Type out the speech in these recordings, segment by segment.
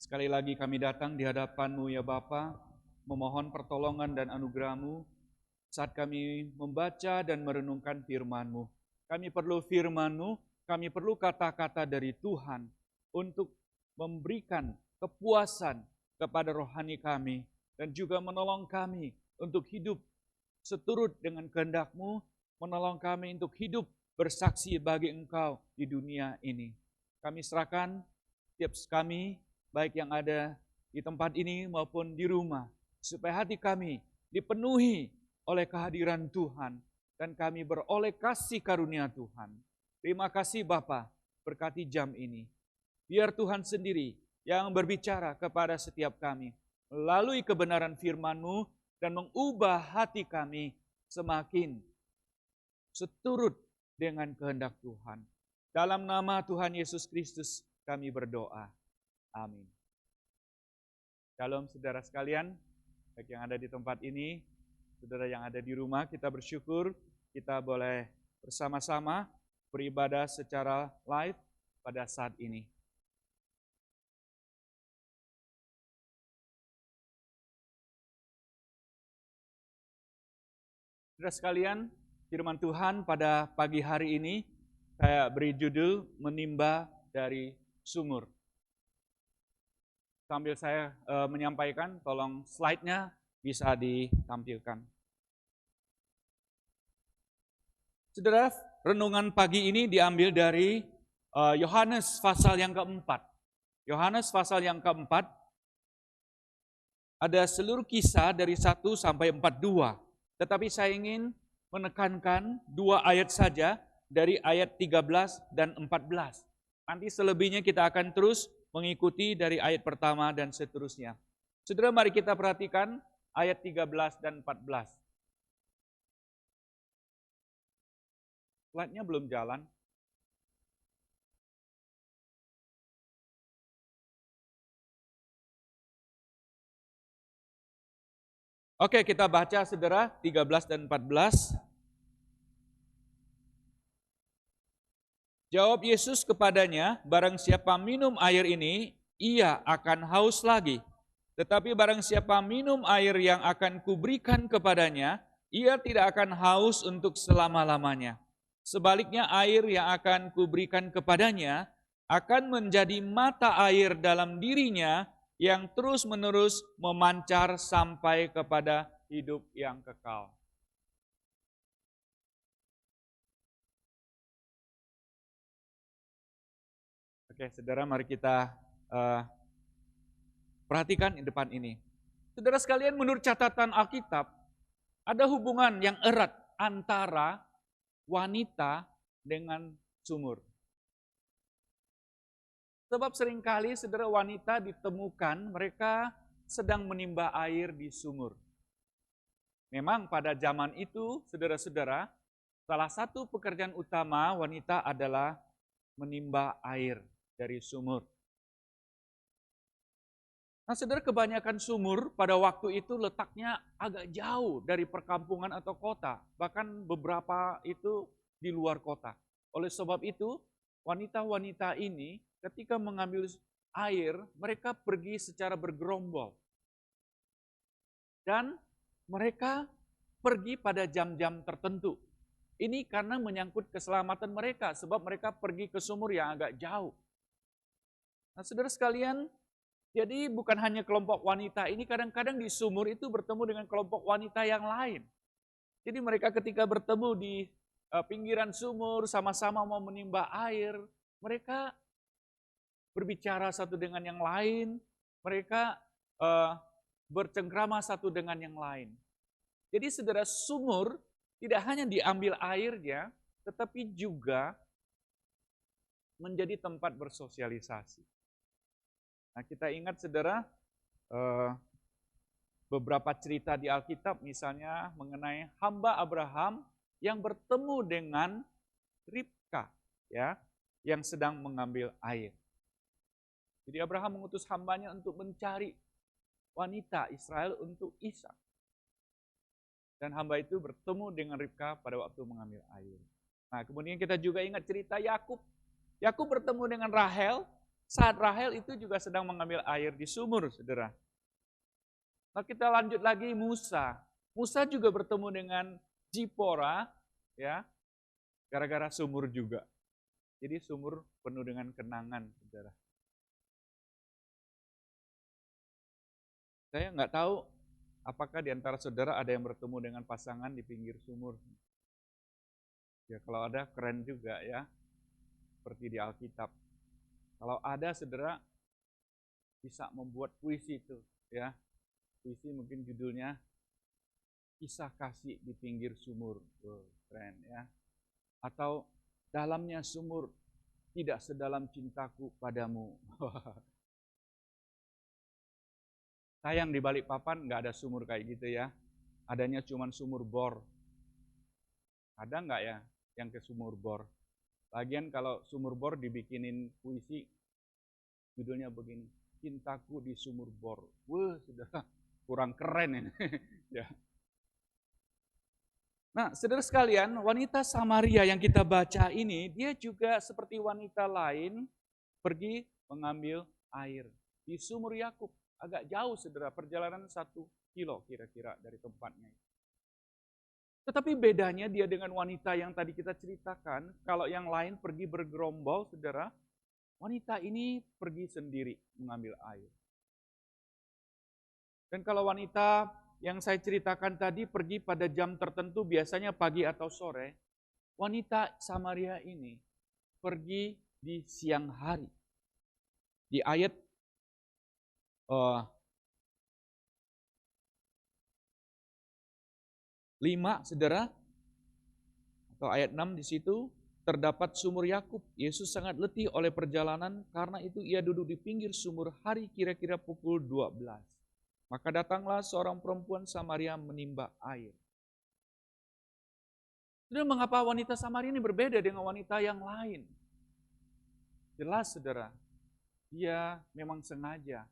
Sekali lagi kami datang di hadapan-Mu ya Bapa, memohon pertolongan dan anugerah-Mu saat kami membaca dan merenungkan firman-Mu. Kami perlu firman-Mu, kami perlu kata-kata dari Tuhan untuk memberikan kepuasan kepada rohani kami dan juga menolong kami untuk hidup seturut dengan kehendak-Mu, menolong kami untuk hidup bersaksi bagi Engkau di dunia ini. Kami serahkan tiap kami, baik yang ada di tempat ini maupun di rumah, supaya hati kami dipenuhi oleh kehadiran Tuhan dan kami beroleh kasih karunia Tuhan. Terima kasih Bapa, berkati jam ini. Biar Tuhan sendiri yang berbicara kepada setiap kami melalui kebenaran firman-Mu dan mengubah hati kami semakin seturut dengan kehendak Tuhan. Dalam nama Tuhan Yesus Kristus kami berdoa. Amin. Shalom saudara sekalian, baik yang ada di tempat ini, saudara yang ada di rumah, kita bersyukur kita boleh bersama-sama beribadah secara live pada saat ini. Saudara sekalian, firman Tuhan pada pagi hari ini saya beri judul menimba dari sumur. Sambil saya menyampaikan, tolong slide-nya bisa ditampilkan. Saudara, renungan pagi ini diambil dari Yohanes pasal yang keempat. Yohanes pasal yang keempat, ada seluruh kisah dari 1 sampai 42. Tetapi saya ingin menekankan 2 ayat saja dari ayat 13 dan 14. Nanti selebihnya kita akan terus mengikuti dari ayat pertama dan seterusnya. Saudara, mari kita perhatikan ayat 13 dan 14. Slide-nya belum jalan. Oke, kita baca saudara 13 dan 14. Jawab Yesus kepadanya, barang siapa minum air ini, ia akan haus lagi. Tetapi barang siapa minum air yang akan kuberikan kepadanya, ia tidak akan haus untuk selama-lamanya. Sebaliknya air yang akan kuberikan kepadanya akan menjadi mata air dalam dirinya yang terus-menerus memancar sampai kepada hidup yang kekal. Oke, saudara, mari kita perhatikan di depan ini. Saudara sekalian, menurut catatan Alkitab, ada hubungan yang erat antara wanita dengan sumur. Sebab seringkali saudara wanita ditemukan mereka sedang menimba air di sumur. Memang pada zaman itu, saudara-saudara, salah satu pekerjaan utama wanita adalah menimba air dari sumur. Nah, saudara, kebanyakan sumur pada waktu itu letaknya agak jauh dari perkampungan atau kota. Bahkan beberapa itu di luar kota. Oleh sebab itu, wanita-wanita ini ketika mengambil air, mereka pergi secara bergerombol. Dan mereka pergi pada jam-jam tertentu. Ini karena menyangkut keselamatan mereka, sebab mereka pergi ke sumur yang agak jauh. Nah, saudara sekalian, jadi bukan hanya kelompok wanita ini, kadang-kadang di sumur itu bertemu dengan kelompok wanita yang lain. Jadi mereka ketika bertemu di pinggiran sumur, sama-sama mau menimba air, mereka berbicara satu dengan yang lain, mereka bercengkrama satu dengan yang lain. Jadi saudara, sumur tidak hanya diambil airnya, tetapi juga menjadi tempat bersosialisasi. Nah, kita ingat saudara, beberapa cerita di Alkitab misalnya mengenai hamba Abraham yang bertemu dengan Ribka, ya, yang sedang mengambil air. Jadi Abraham mengutus hambanya untuk mencari wanita Israel untuk Ishak. Dan hamba itu bertemu dengan Ribka pada waktu mengambil air. Nah, kemudian kita juga ingat cerita Yakub. Yakub bertemu dengan Rahel Saat Rahel itu juga sedang mengambil air di sumur, saudara. Nah, kita lanjut lagi Musa. Musa juga bertemu dengan Zipora, ya, gara-gara sumur juga. Jadi sumur penuh dengan kenangan, saudara. Saya nggak tahu apakah di antara saudara ada yang bertemu dengan pasangan di pinggir sumur. Ya kalau ada keren juga ya, seperti di Alkitab. Kalau ada saudara bisa membuat puisi itu, ya. Puisi mungkin judulnya Kisah Kasih di Pinggir Sumur. Keren ya. Atau dalamnya sumur tidak sedalam cintaku padamu. Sayang di Balikpapan nggak ada sumur kayak gitu ya. Adanya cuma sumur bor. Ada nggak ya yang ke sumur bor? Lagian kalau sumur bor dibikinin puisi, judulnya begini, Cintaku di Sumur Bor. Wah, sudah kurang keren ini. Ya. Nah, saudara sekalian, wanita Samaria yang kita baca ini, dia juga seperti wanita lain pergi mengambil air di sumur Yakub. Agak jauh, saudara, perjalanan 1 kilo kira-kira dari tempatnya. Tetapi bedanya dia dengan wanita yang tadi kita ceritakan, kalau yang lain pergi bergerombol, saudara, wanita ini pergi sendiri mengambil air. Dan kalau wanita yang saya ceritakan tadi pergi pada jam tertentu, biasanya pagi atau sore, wanita Samaria ini pergi di siang hari. Di ayat 5, saudara, atau ayat 6 di situ, terdapat sumur Yakub. Yesus sangat letih oleh perjalanan, karena itu ia duduk di pinggir sumur hari kira-kira pukul 12. Maka datanglah seorang perempuan Samaria menimba air. Saudara, mengapa wanita Samaria ini berbeda dengan wanita yang lain? Jelas, saudara, dia memang sengaja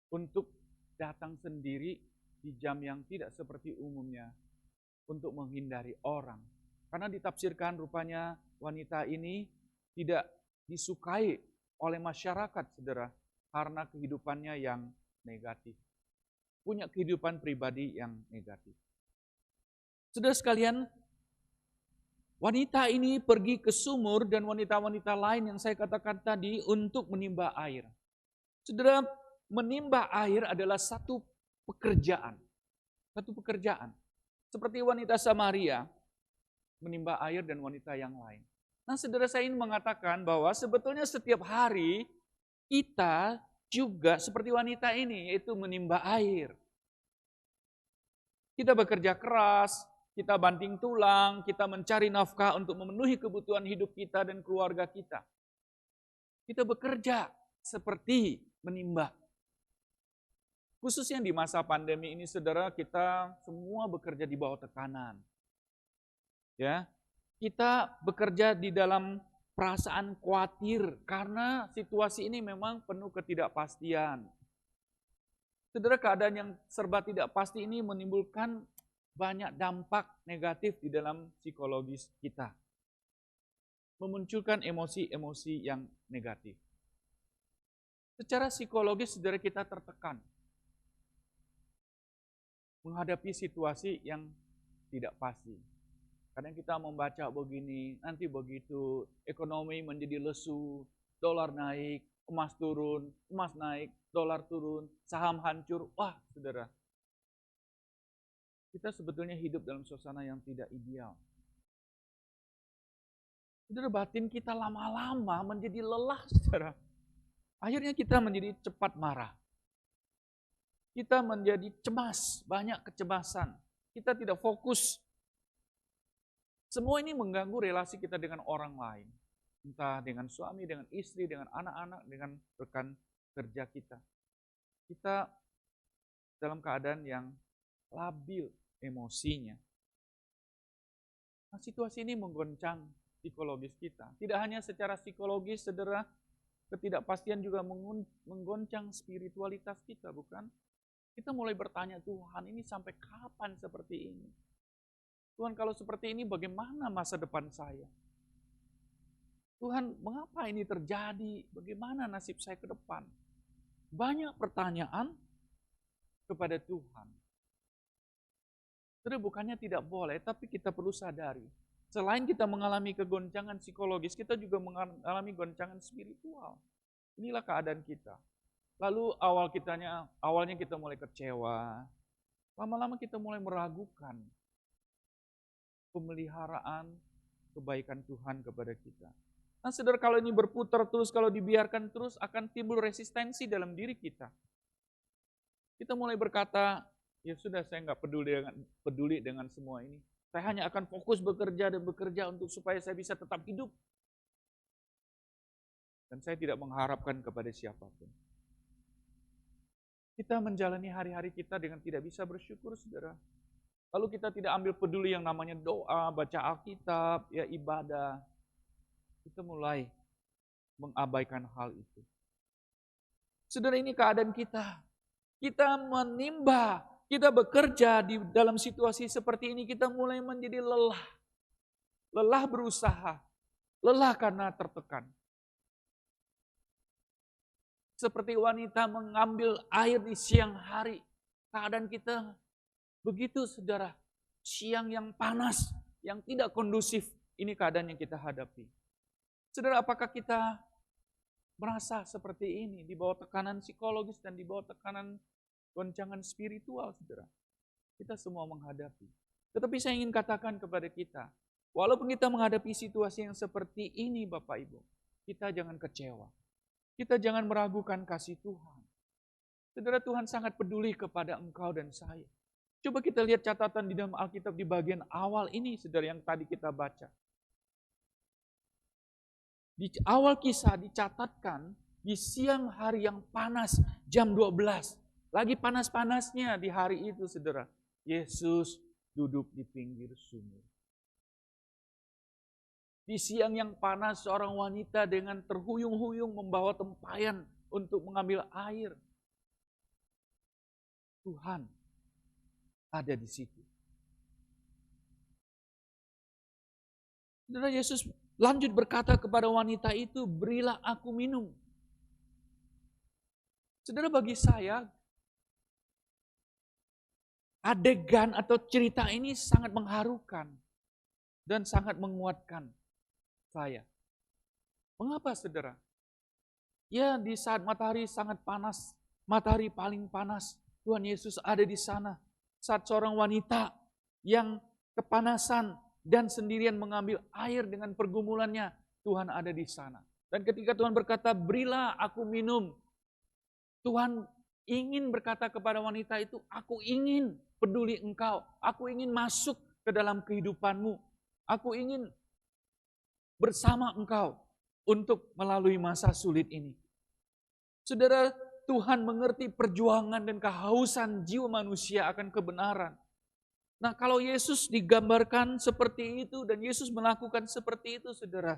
untuk datang sendiri di jam yang tidak seperti umumnya, untuk menghindari orang. Karena ditafsirkan rupanya wanita ini tidak disukai oleh masyarakat, saudara, karena kehidupannya yang negatif. Punya kehidupan pribadi yang negatif. Saudara sekalian, wanita ini pergi ke sumur dan wanita-wanita lain yang saya katakan tadi untuk menimba air. Saudara, menimba air adalah satu pekerjaan. Satu pekerjaan. Seperti wanita Samaria menimba air dan wanita yang lain. Nah, saudara, saya ingin mengatakan bahwa sebetulnya setiap hari kita juga seperti wanita ini, yaitu menimba air. Kita bekerja keras, kita banting tulang, kita mencari nafkah untuk memenuhi kebutuhan hidup kita dan keluarga kita. Kita bekerja seperti menimba. Khususnya di masa pandemi ini, saudara, kita semua bekerja di bawah tekanan. Ya, kita bekerja di dalam perasaan khawatir karena situasi ini memang penuh ketidakpastian. Saudara, keadaan yang serba tidak pasti ini menimbulkan banyak dampak negatif di dalam psikologis kita. Memunculkan emosi-emosi yang negatif. Secara psikologis, saudara, kita tertekan menghadapi situasi yang tidak pasti. Kadang kita membaca begini, nanti begitu, ekonomi menjadi lesu, dolar naik, emas turun, emas naik, dolar turun, saham hancur. Wah, saudara, kita sebetulnya hidup dalam suasana yang tidak ideal. Saudara, batin kita lama-lama menjadi lelah, saudara. Akhirnya kita menjadi cepat marah. Kita menjadi cemas, banyak kecemasan. Kita tidak fokus. Semua ini mengganggu relasi kita dengan orang lain. Entah dengan suami, dengan istri, dengan anak-anak, dengan rekan kerja kita. Kita dalam keadaan yang labil emosinya. Nah, situasi ini menggoncang psikologis kita. Tidak hanya secara psikologis, saudara, ketidakpastian juga menggoncang spiritualitas kita, bukan? Kita mulai bertanya, Tuhan, ini sampai kapan seperti ini? Tuhan, kalau seperti ini bagaimana masa depan saya? Tuhan, mengapa ini terjadi? Bagaimana nasib saya ke depan? Banyak pertanyaan kepada Tuhan. Jadi bukannya tidak boleh, tapi kita perlu sadari. Selain kita mengalami kegoncangan psikologis, kita juga mengalami goncangan spiritual. Inilah keadaan kita. Lalu awalnya kita mulai kecewa. Lama-lama kita mulai meragukan pemeliharaan kebaikan Tuhan kepada kita. Nah, saudara, kalau ini berputar terus, kalau dibiarkan terus, akan timbul resistensi dalam diri kita. Kita mulai berkata, ya sudah, saya nggak peduli dengan semua ini. Saya hanya akan fokus bekerja dan bekerja untuk supaya saya bisa tetap hidup. Dan saya tidak mengharapkan kepada siapapun. Kita menjalani hari-hari kita dengan tidak bisa bersyukur, saudara. Lalu kita tidak ambil peduli yang namanya doa, baca Alkitab, ya ibadah. Kita mulai mengabaikan hal itu. Saudara, ini keadaan kita. Kita menimba, kita bekerja di dalam situasi seperti ini, kita mulai menjadi lelah. Lelah berusaha, lelah karena tertekan. Seperti wanita mengambil air di siang hari. Keadaan kita begitu, saudara. Siang yang panas, yang tidak kondusif. Ini keadaan yang kita hadapi. Saudara, apakah kita merasa seperti ini? Di bawah tekanan psikologis dan di bawah tekanan goncangan spiritual, saudara. Kita semua menghadapi. Tetapi saya ingin katakan kepada kita, walaupun kita menghadapi situasi yang seperti ini, Bapak Ibu, kita jangan kecewa. Kita jangan meragukan kasih Tuhan. Saudara, Tuhan sangat peduli kepada engkau dan saya. Coba kita lihat catatan di dalam Alkitab di bagian awal ini, saudara, yang tadi kita baca. Di awal kisah dicatatkan, di siang hari yang panas, jam 12. Lagi panas-panasnya di hari itu, saudara. Yesus duduk di pinggir sumur. Di siang yang panas, seorang wanita dengan terhuyung-huyung membawa tempayan untuk mengambil air. Tuhan ada di situ. Saudara, Yesus lanjut berkata kepada wanita itu, berilah aku minum. Saudara, bagi saya, adegan atau cerita ini sangat mengharukan dan sangat menguatkan saya. Mengapa, saudara? Ya, di saat matahari sangat panas, matahari paling panas, Tuhan Yesus ada di sana. Saat seorang wanita yang kepanasan dan sendirian mengambil air dengan pergumulannya, Tuhan ada di sana. Dan ketika Tuhan berkata, berilah aku minum, Tuhan ingin berkata kepada wanita itu, aku ingin peduli engkau, aku ingin masuk ke dalam kehidupanmu, aku ingin bersama engkau untuk melalui masa sulit ini. Saudara, Tuhan mengerti perjuangan dan kehausan jiwa manusia akan kebenaran. Nah, kalau Yesus digambarkan seperti itu dan Yesus melakukan seperti itu, saudara,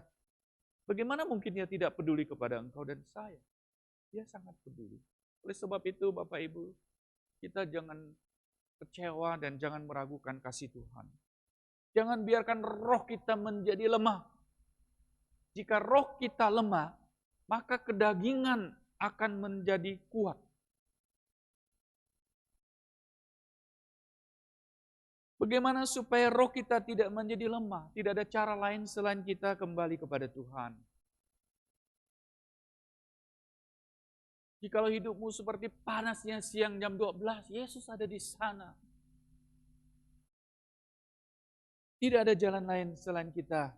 bagaimana mungkin Dia tidak peduli kepada engkau dan saya? Dia sangat peduli. Oleh sebab itu, Bapak Ibu, kita jangan kecewa dan jangan meragukan kasih Tuhan. Jangan biarkan roh kita menjadi lemah. Jika roh kita lemah, maka kedagingan akan menjadi kuat. Bagaimana supaya roh kita tidak menjadi lemah? Tidak ada cara lain selain kita kembali kepada Tuhan. Jikalau hidupmu seperti panasnya siang jam 12, Yesus ada di sana. Tidak ada jalan lain selain kita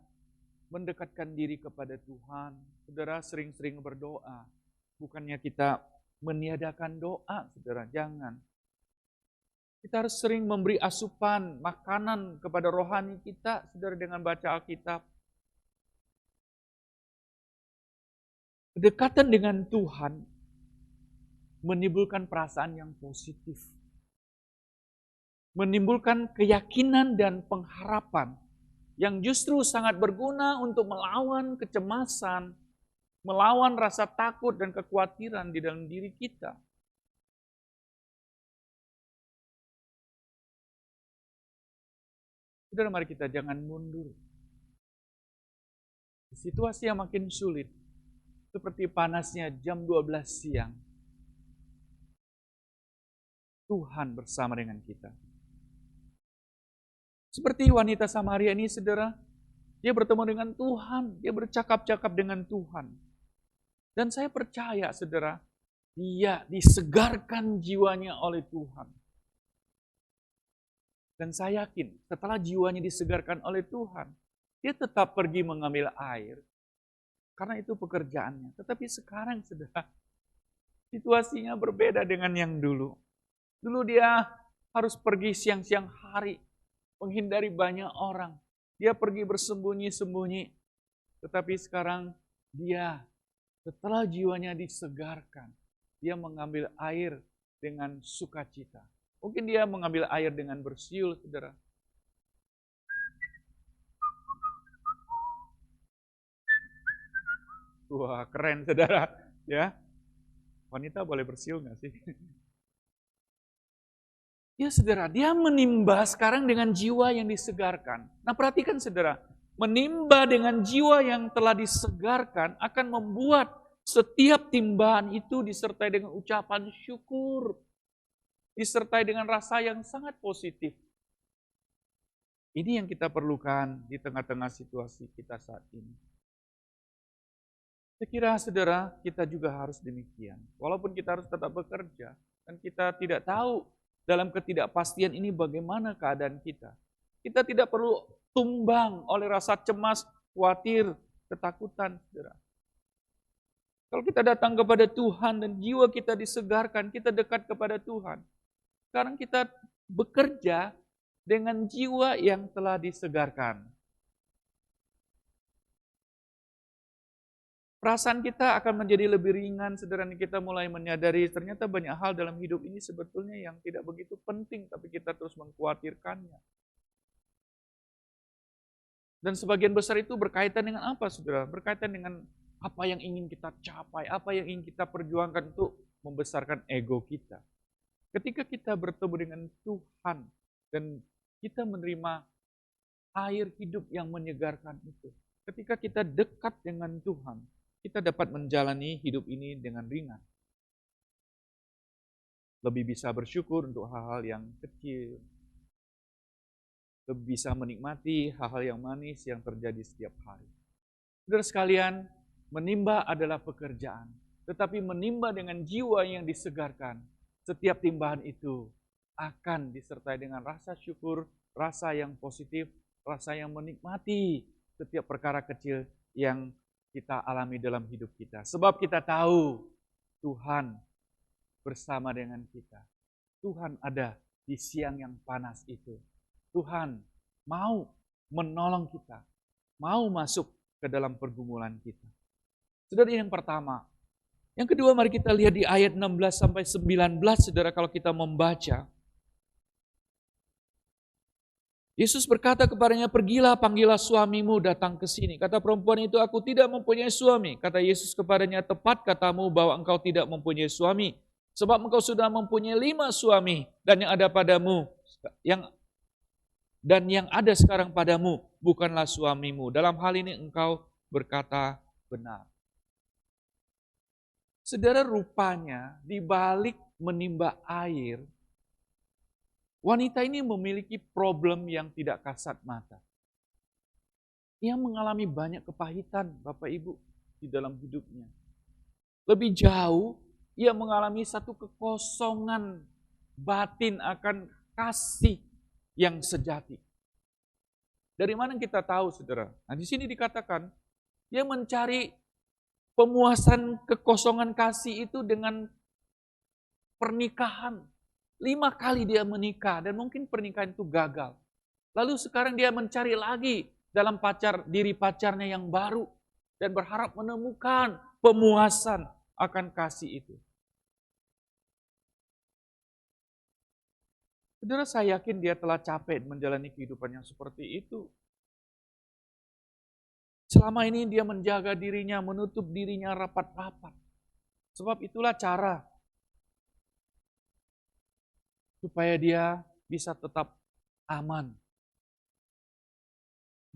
mendekatkan diri kepada Tuhan. Saudara, sering-sering berdoa. Bukannya kita meniadakan doa, saudara, jangan. Kita harus sering memberi asupan, makanan kepada rohani kita, saudara, dengan baca Alkitab. Kedekatan dengan Tuhan menimbulkan perasaan yang positif. Menimbulkan keyakinan dan pengharapan yang justru sangat berguna untuk melawan kecemasan, melawan rasa takut dan kekhawatiran di dalam diri kita. Saudara, mari kita jangan mundur. Situasi yang makin sulit, seperti panasnya jam 12 siang, Tuhan bersama dengan kita. Seperti wanita Samaria ini, saudara, dia bertemu dengan Tuhan, dia bercakap-cakap dengan Tuhan. Dan saya percaya, saudara, dia disegarkan jiwanya oleh Tuhan. Dan saya yakin, setelah jiwanya disegarkan oleh Tuhan, dia tetap pergi mengambil air. Karena itu pekerjaannya. Tetapi sekarang, saudara, situasinya berbeda dengan yang dulu. Dulu dia harus pergi siang-siang hari, menghindari banyak orang. Dia pergi bersembunyi-sembunyi. Tetapi sekarang dia, setelah jiwanya disegarkan, dia mengambil air dengan sukacita. Mungkin dia mengambil air dengan bersiul, saudara. Wah, keren, saudara. Ya, wanita boleh bersiul nggak sih? Ya, saudara, dia menimba sekarang dengan jiwa yang disegarkan. Nah, perhatikan, saudara. Menimba dengan jiwa yang telah disegarkan akan membuat setiap timbahan itu disertai dengan ucapan syukur. Disertai dengan rasa yang sangat positif. Ini yang kita perlukan di tengah-tengah situasi kita saat ini. Saya kira, saudara, kita juga harus demikian. Walaupun kita harus tetap bekerja, dan kita tidak tahu dalam ketidakpastian ini bagaimana keadaan kita. Kita tidak perlu tumbang oleh rasa cemas, khawatir, ketakutan, saudara. Kalau kita datang kepada Tuhan dan jiwa kita disegarkan, kita dekat kepada Tuhan. Sekarang kita bekerja dengan jiwa yang telah disegarkan. Perasaan kita akan menjadi lebih ringan, saudara, kita mulai menyadari ternyata banyak hal dalam hidup ini sebetulnya yang tidak begitu penting, tapi kita terus mengkhawatirkannya. Dan sebagian besar itu berkaitan dengan apa, saudara? Berkaitan dengan apa yang ingin kita capai, apa yang ingin kita perjuangkan untuk membesarkan ego kita. Ketika kita bertemu dengan Tuhan dan kita menerima air hidup yang menyegarkan itu, ketika kita dekat dengan Tuhan, kita dapat menjalani hidup ini dengan ringan. Lebih bisa bersyukur untuk hal-hal yang kecil. Lebih bisa menikmati hal-hal yang manis yang terjadi setiap hari. Saudara sekalian, menimba adalah pekerjaan. Tetapi menimba dengan jiwa yang disegarkan, setiap timbahan itu akan disertai dengan rasa syukur, rasa yang positif, rasa yang menikmati setiap perkara kecil yang kita alami dalam hidup kita. Sebab kita tahu Tuhan bersama dengan kita. Tuhan ada di siang yang panas itu. Tuhan mau menolong kita, mau masuk ke dalam pergumulan kita. Saudara, yang pertama. Yang kedua, mari kita lihat di ayat 16 sampai 19, saudara, kalau kita membaca. Yesus berkata kepadanya, pergilah, panggillah suamimu datang ke sini. Kata perempuan itu, aku tidak mempunyai suami. Kata Yesus kepadanya, tepat katamu bahwa engkau tidak mempunyai suami. Sebab engkau sudah mempunyai 5 suami, dan yang ada padamu, yang ada sekarang padamu, bukanlah suamimu. Dalam hal ini engkau berkata benar. Saudara, rupanya di balik menimba air, wanita ini memiliki problem yang tidak kasat mata. Ia mengalami banyak kepahitan, Bapak Ibu, di dalam hidupnya. Lebih jauh, ia mengalami satu kekosongan batin akan kasih yang sejati. Dari mana kita tahu, saudara? Nah, di sini dikatakan, dia mencari pemuasan kekosongan kasih itu dengan pernikahan. 5 kali dia menikah dan mungkin pernikahan itu gagal. Lalu sekarang dia mencari lagi dalam diri pacarnya yang baru dan berharap menemukan pemuasan akan kasih itu. Saudara, saya yakin dia telah capek menjalani kehidupan yang seperti itu. Selama ini dia menjaga dirinya, menutup dirinya rapat-rapat. Sebab itulah cara supaya dia bisa tetap aman.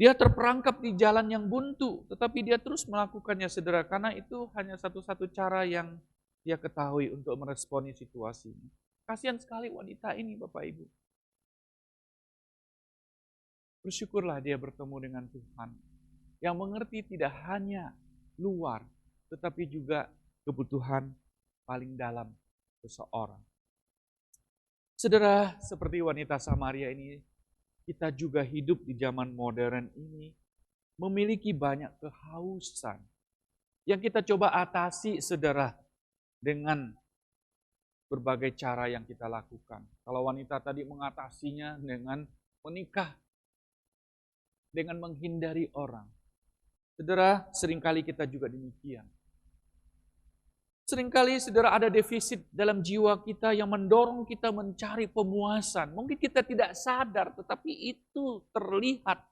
Dia terperangkap di jalan yang buntu, tetapi dia terus melakukannya, saudara, karena itu hanya satu-satu cara yang dia ketahui untuk meresponi situasinya. Kasihan sekali wanita ini, Bapak Ibu. Bersyukurlah dia bertemu dengan Tuhan, yang mengerti tidak hanya luar, tetapi juga kebutuhan paling dalam seseorang. Saudara, seperti wanita Samaria ini, kita juga hidup di zaman modern ini, memiliki banyak kehausan yang kita coba atasi, saudara, dengan berbagai cara yang kita lakukan. Kalau wanita tadi mengatasinya dengan menikah, dengan menghindari orang. Saudara, seringkali kita juga demikian. Seringkali, saudara, ada defisit dalam jiwa kita yang mendorong kita mencari pemuasan. Mungkin kita tidak sadar, tetapi itu terlihat.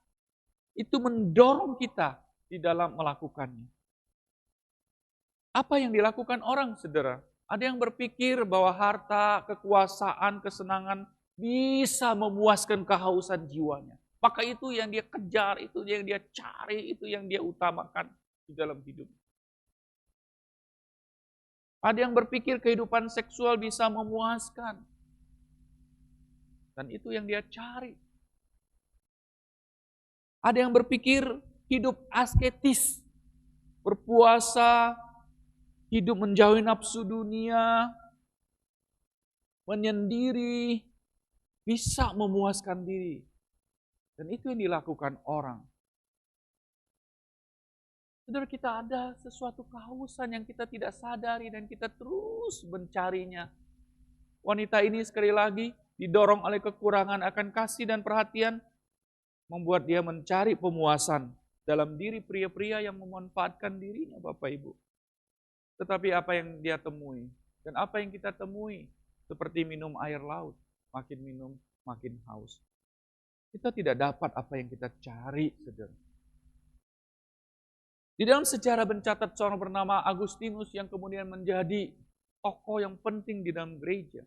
Itu mendorong kita di dalam melakukannya. Apa yang dilakukan orang, saudara? Ada yang berpikir bahwa harta, kekuasaan, kesenangan bisa memuaskan kehausan jiwanya. Maka itu yang dia kejar, itu yang dia cari, itu yang dia utamakan di dalam hidup. Ada yang berpikir kehidupan seksual bisa memuaskan. Dan itu yang dia cari. Ada yang berpikir hidup asketis, berpuasa, hidup menjauhi nafsu dunia, menyendiri, bisa memuaskan diri. Dan itu yang dilakukan orang. Saudara, kita ada sesuatu kehausan yang kita tidak sadari dan kita terus mencarinya. Wanita ini sekali lagi didorong oleh kekurangan akan kasih dan perhatian, membuat dia mencari pemuasan dalam diri pria-pria yang memanfaatkan dirinya, Bapak Ibu. Tetapi apa yang dia temui dan apa yang kita temui, seperti minum air laut, makin minum makin haus. Kita tidak dapat apa yang kita cari, saudara. Di dalam sejarah mencatat seorang bernama Agustinus yang kemudian menjadi tokoh yang penting di dalam gereja.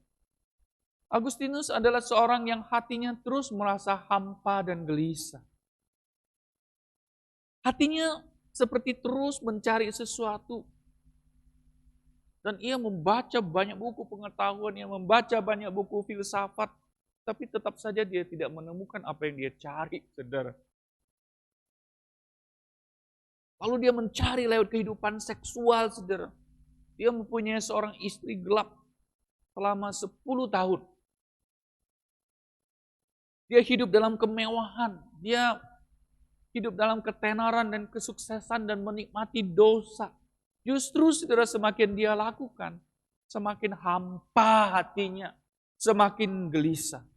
Agustinus adalah seorang yang hatinya terus merasa hampa dan gelisah. Hatinya seperti terus mencari sesuatu. Dan ia membaca banyak buku pengetahuan, ia membaca banyak buku filsafat, tapi tetap saja dia tidak menemukan apa yang dia cari, saudara. Lalu dia mencari lewat kehidupan seksual, saudara. Dia mempunyai seorang istri gelap selama 10 tahun. Dia hidup dalam kemewahan, dia hidup dalam ketenaran dan kesuksesan dan menikmati dosa. Justru, saudara, semakin dia lakukan, semakin hampa hatinya, semakin gelisah.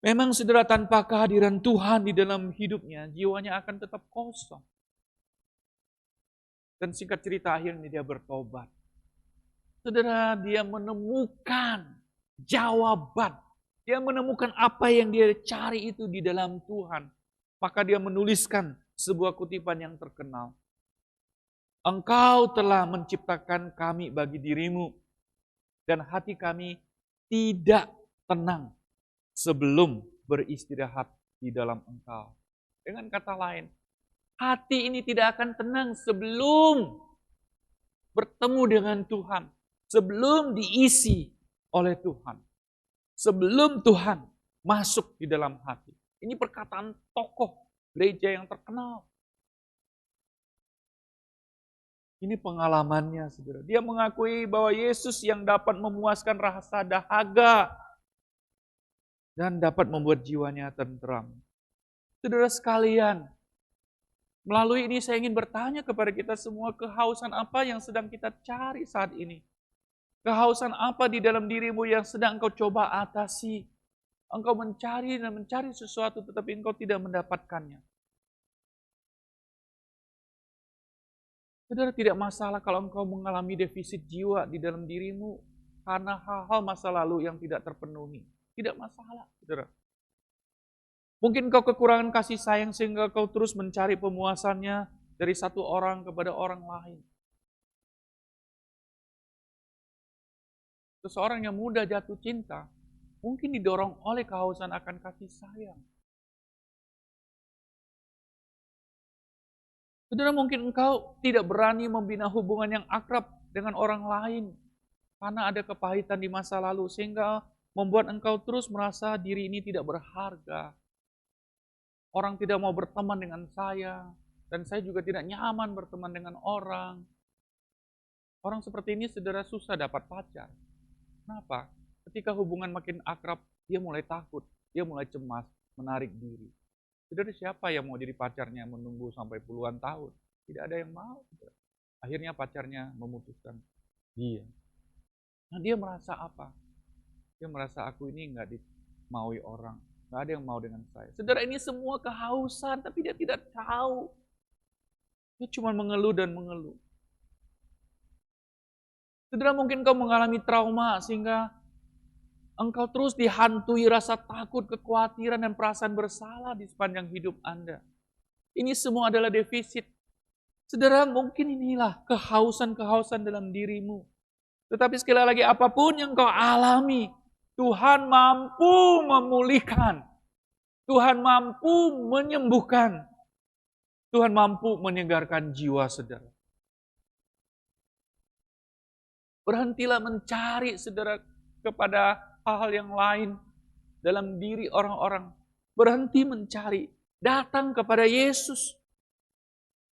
Memang, saudara, tanpa kehadiran Tuhan di dalam hidupnya, jiwanya akan tetap kosong. Dan singkat cerita, akhirnya dia bertobat. Saudara, dia menemukan jawaban. Dia menemukan apa yang dia cari itu di dalam Tuhan. Maka dia menuliskan sebuah kutipan yang terkenal. Engkau telah menciptakan kami bagi dirimu, dan hati kami tidak tenang sebelum beristirahat di dalam Engkau. Dengan kata lain, hati ini tidak akan tenang sebelum bertemu dengan Tuhan, sebelum diisi oleh Tuhan, sebelum Tuhan masuk di dalam hati. Ini perkataan tokoh gereja yang terkenal. Ini pengalamannya, saudara. Dia mengakui bahwa Yesus yang dapat memuaskan rasa dahaga dan dapat membuat jiwanya tentram. Saudara sekalian, melalui ini saya ingin bertanya kepada kita semua, kehausan apa yang sedang kita cari saat ini? Kehausan apa di dalam dirimu yang sedang engkau coba atasi? Engkau mencari dan mencari sesuatu tetapi engkau tidak mendapatkannya. Saudara, tidak masalah kalau engkau mengalami defisit jiwa di dalam dirimu karena hal-hal masa lalu yang tidak terpenuhi. Tidak masalah, saudara. Mungkin engkau kekurangan kasih sayang sehingga kau terus mencari pemuasannya dari satu orang kepada orang lain. Seseorang yang mudah jatuh cinta mungkin didorong oleh kehausan akan kasih sayang. Saudara, mungkin engkau tidak berani membina hubungan yang akrab dengan orang lain karena ada kepahitan di masa lalu sehingga membuat engkau terus merasa diri ini tidak berharga. Orang tidak mau berteman dengan saya dan saya juga tidak nyaman berteman dengan orang. Orang seperti ini saudara susah dapat pacar. Kenapa? Ketika hubungan makin akrab, dia mulai takut, dia mulai cemas, menarik diri. Saudara, siapa yang mau jadi pacarnya menunggu sampai puluhan tahun? Tidak ada yang mau. Akhirnya pacarnya memutuskan dia. Nah, dia merasa apa? Dia merasa aku ini nggak dimaui orang. Nggak ada yang mau dengan saya. Saudara, ini semua kehausan, tapi dia tidak tahu. Dia cuma mengeluh dan mengeluh. Saudara, mungkin kau mengalami trauma sehingga engkau terus dihantui rasa takut, kekhawatiran, dan perasaan bersalah di sepanjang hidup Anda. Ini semua adalah defisit. Saudara, mungkin inilah kehausan-kehausan dalam dirimu. Tetapi sekali lagi, apapun yang kau alami, Tuhan mampu memulihkan. Tuhan mampu menyembuhkan. Tuhan mampu menyegarkan jiwa saudara. Berhentilah mencari saudara kepada hal-hal yang lain dalam diri orang-orang. Berhenti mencari. Datang kepada Yesus.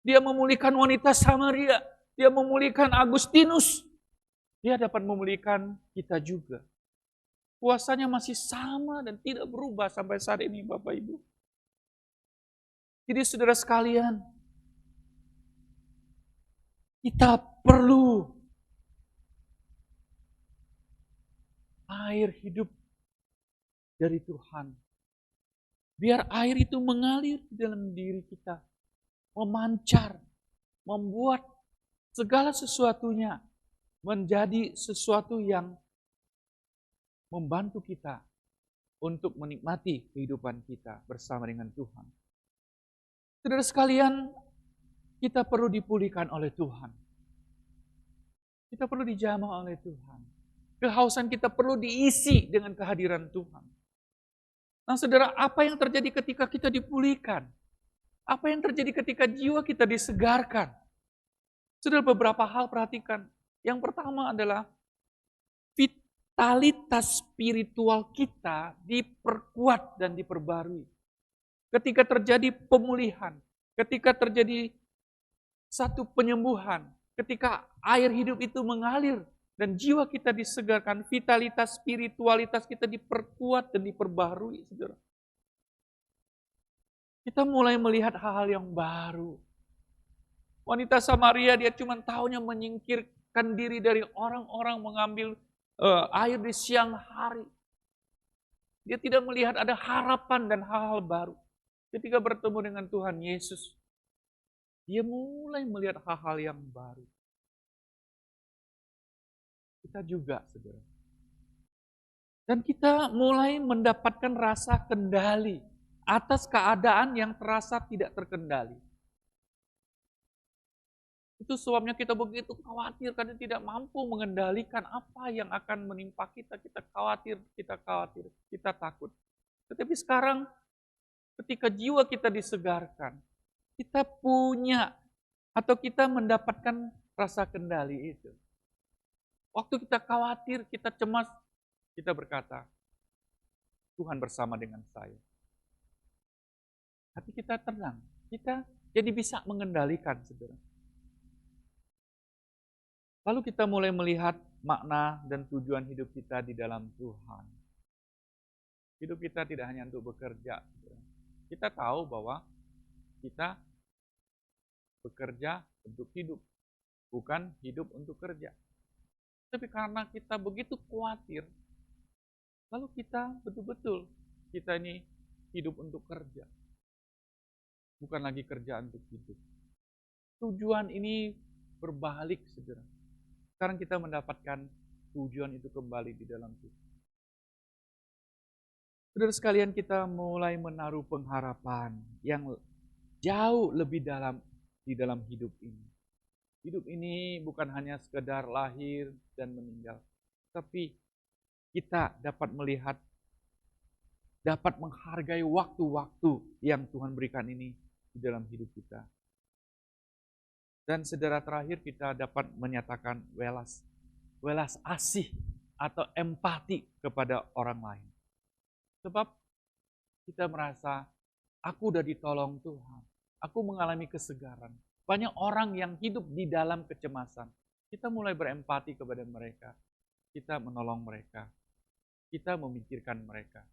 Dia memulihkan wanita Samaria. Dia memulihkan Agustinus. Dia dapat memulihkan kita juga. Kuasanya masih sama dan tidak berubah sampai saat ini Bapak Ibu. Jadi saudara sekalian, kita perlu air hidup dari Tuhan. Biar air itu mengalir di dalam diri kita. Memancar. Membuat segala sesuatunya menjadi sesuatu yang membantu kita untuk menikmati kehidupan kita bersama dengan Tuhan. Saudara sekalian, kita perlu dipulihkan oleh Tuhan. Kita perlu dijamah oleh Tuhan. Kehausan kita perlu diisi dengan kehadiran Tuhan. Nah saudara, apa yang terjadi ketika kita dipulihkan? Apa yang terjadi ketika jiwa kita disegarkan? Saudara, beberapa hal perhatikan. Yang pertama adalah vitalitas spiritual kita diperkuat dan diperbarui. Ketika terjadi pemulihan, ketika terjadi satu penyembuhan, ketika air hidup itu mengalir dan jiwa kita disegarkan, vitalitas spiritualitas kita diperkuat dan diperbarui, saudara. Kita mulai melihat hal-hal yang baru. Wanita Samaria, dia cuma tahunya menyingkirkan diri dari orang-orang, mengambil air di siang hari. Dia tidak melihat ada harapan dan hal-hal baru. Ketika bertemu dengan Tuhan Yesus, dia mulai melihat hal-hal yang baru. Kita juga, saudara. Dan kita mulai mendapatkan rasa kendali atas keadaan yang terasa tidak terkendali. Itu sebabnya kita begitu khawatir karena tidak mampu mengendalikan apa yang akan menimpa kita. Kita khawatir, kita takut. Tetapi sekarang ketika jiwa kita disegarkan, kita punya atau kita mendapatkan rasa kendali itu. Waktu kita khawatir, kita cemas, kita berkata, Tuhan bersama dengan saya. Hati kita tenang, kita jadi bisa mengendalikan, saudara. Lalu kita mulai melihat makna dan tujuan hidup kita di dalam Tuhan. Hidup kita tidak hanya untuk bekerja. Kita tahu bahwa kita bekerja untuk hidup, bukan hidup untuk kerja. Tapi karena kita begitu khawatir, lalu kita betul-betul, kita ini hidup untuk kerja. Bukan lagi kerja untuk hidup. Tujuan ini berbalik, saudara. Sekarang kita mendapatkan tujuan itu kembali di dalam Tuhan. Saudara sekalian, kita mulai menaruh pengharapan yang jauh lebih dalam di dalam hidup ini. Hidup ini bukan hanya sekedar lahir dan meninggal, tapi kita dapat melihat, dapat menghargai waktu-waktu yang Tuhan berikan ini di dalam hidup kita. Dan saudara, terakhir kita dapat menyatakan welas asih atau empati kepada orang lain. Sebab kita merasa, aku udah ditolong Tuhan, aku mengalami kesegaran. Banyak orang yang hidup di dalam kecemasan. Kita mulai berempati kepada mereka, kita menolong mereka, kita memikirkan mereka.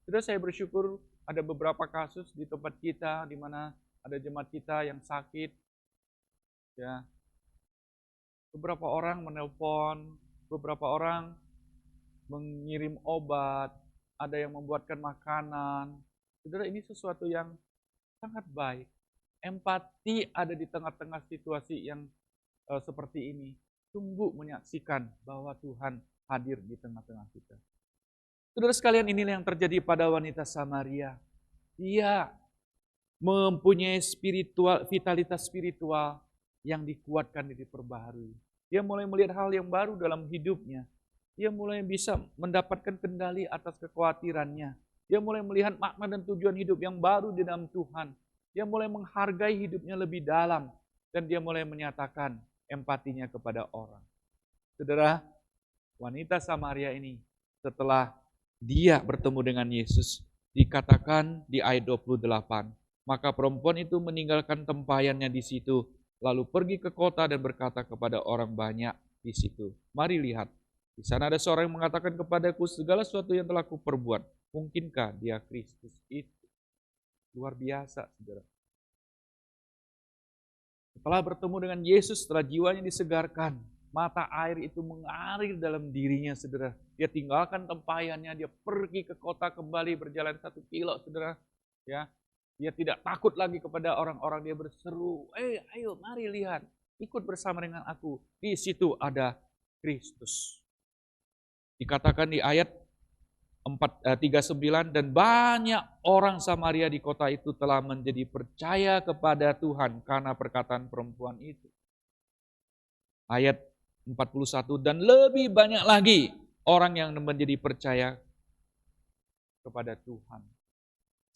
Sudah, saya bersyukur ada beberapa kasus di tempat kita di mana ada jemaat kita yang sakit. Ya, beberapa orang menelpon, beberapa orang mengirim obat, ada yang membuatkan makanan. Saudara, ini sesuatu yang sangat baik. Empati ada di tengah-tengah situasi yang seperti ini. Tunggu menyaksikan bahwa Tuhan hadir di tengah-tengah kita. Saudara sekalian, inilah yang terjadi pada wanita Samaria. Dia mempunyai vitalitas spiritual yang dikuatkan dan diperbaharui. Dia mulai melihat hal yang baru dalam hidupnya. Dia mulai bisa mendapatkan kendali atas kekhawatirannya. Dia mulai melihat makna dan tujuan hidup yang baru di dalam Tuhan. Dia mulai menghargai hidupnya lebih dalam. Dan dia mulai menyatakan empatinya kepada orang. Saudara, wanita Samaria ini setelah dia bertemu dengan Yesus, dikatakan di ayat 28, maka perempuan itu meninggalkan tempayannya di situ, lalu pergi ke kota dan berkata kepada orang banyak di situ, mari lihat, di sana ada seorang yang mengatakan kepadaku segala sesuatu yang telah kuperbuat. Mungkinkah dia Kristus itu? Luar biasa, saudara. Setelah bertemu dengan Yesus, setelah jiwanya disegarkan, mata air itu mengalir dalam dirinya, saudara. Dia tinggalkan tempayannya, dia pergi ke kota kembali berjalan 1 kilo, saudara. Ya, dia tidak takut lagi kepada orang-orang, dia berseru, ayo mari lihat, ikut bersama dengan aku. Di situ ada Kristus. Dikatakan di ayat 39, dan banyak orang Samaria di kota itu telah menjadi percaya kepada Tuhan karena perkataan perempuan itu. Ayat 41, dan lebih banyak lagi orang yang menjadi percaya kepada Tuhan.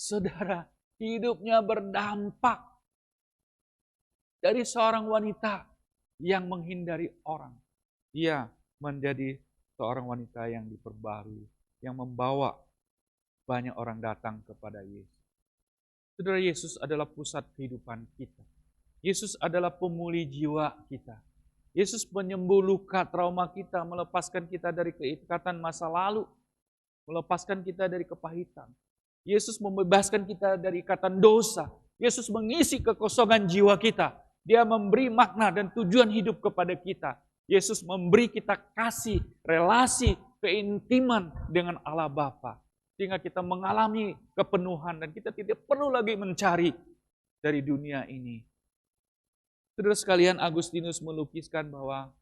Saudara, hidupnya berdampak dari seorang wanita yang menghindari orang. Dia menjadi seorang wanita yang diperbarui, yang membawa banyak orang datang kepada Yesus. Saudara, Yesus adalah pusat kehidupan kita. Yesus adalah pemulih jiwa kita. Yesus menyembuh luka trauma kita, melepaskan kita dari keikatan masa lalu, melepaskan kita dari kepahitan. Yesus membebaskan kita dari ikatan dosa. Yesus mengisi kekosongan jiwa kita. Dia memberi makna dan tujuan hidup kepada kita. Yesus memberi kita kasih, relasi, keintiman dengan Allah Bapa. Sehingga kita mengalami kepenuhan dan kita tidak perlu lagi mencari dari dunia ini. Saudara sekalian, Agustinus melukiskan bahwa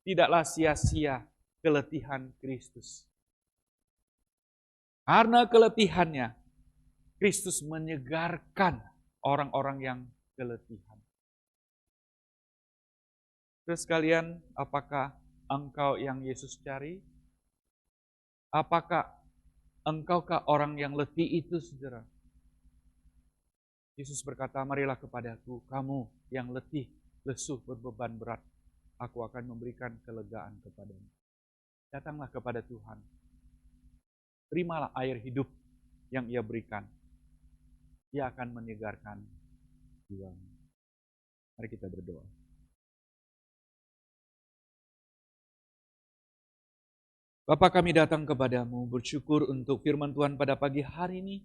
tidaklah sia-sia keletihan Kristus. Karena keletihannya, Kristus menyegarkan orang-orang yang keletihan. Saudara sekalian, apakah engkau yang Yesus cari? Apakah engkaukah orang yang letih itu, saudara? Yesus berkata, marilah kepadaku, kamu yang letih, lesuh, berbeban berat. Aku akan memberikan kelegaan kepadamu. Datanglah kepada Tuhan. Terimalah air hidup yang Ia berikan. Ia akan menyegarkan jiwamu. Mari kita berdoa. Bapa, kami datang kepadamu bersyukur untuk firman Tuhan pada pagi hari ini.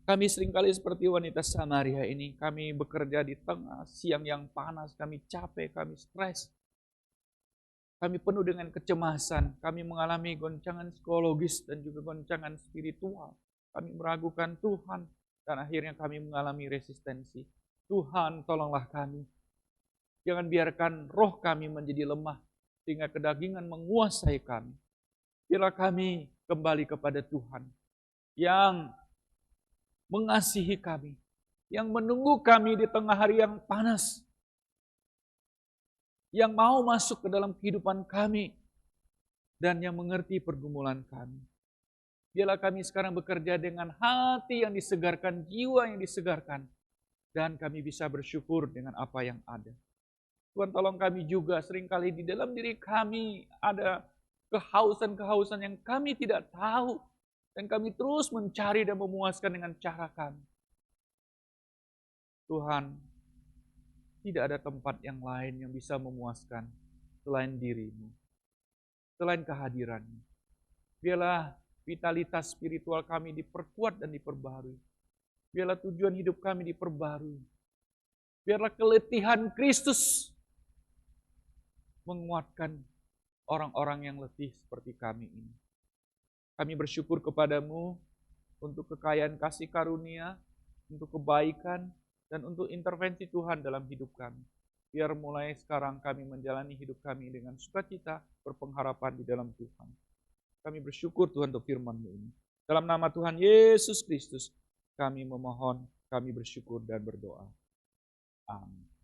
Kami seringkali seperti wanita Samaria ini, kami bekerja di tengah siang yang panas, kami capek, kami stres. Kami penuh dengan kecemasan, kami mengalami goncangan psikologis dan juga goncangan spiritual. Kami meragukan Tuhan dan akhirnya kami mengalami resistensi. Tuhan, tolonglah kami. Jangan biarkan roh kami menjadi lemah sehingga kedagingan menguasai kami. Biarlah kami kembali kepada Tuhan yang mengasihi kami, yang menunggu kami di tengah hari yang panas, yang mau masuk ke dalam kehidupan kami, dan yang mengerti pergumulan kami. Biarlah kami sekarang bekerja dengan hati yang disegarkan, jiwa yang disegarkan, dan kami bisa bersyukur dengan apa yang ada. Tuhan tolong kami juga, seringkali di dalam diri kami ada kehausan-kehausan yang kami tidak tahu. Dan kami terus mencari dan memuaskan dengan cara kami. Tuhan, tidak ada tempat yang lain yang bisa memuaskan selain diri-Mu, selain kehadiran-Mu. Biarlah vitalitas spiritual kami diperkuat dan diperbarui. Biarlah tujuan hidup kami diperbarui. Biarlah keletihan Kristus menguatkan orang-orang yang letih seperti kami ini. Kami bersyukur kepadamu untuk kekayaan kasih karunia, untuk kebaikan, dan untuk intervensi Tuhan dalam hidup kami. Biar mulai sekarang kami menjalani hidup kami dengan sukacita, berpengharapan di dalam Tuhan. Kami bersyukur Tuhan untuk firman-Mu ini. Dalam nama Tuhan Yesus Kristus, kami memohon, kami bersyukur dan berdoa. Amin.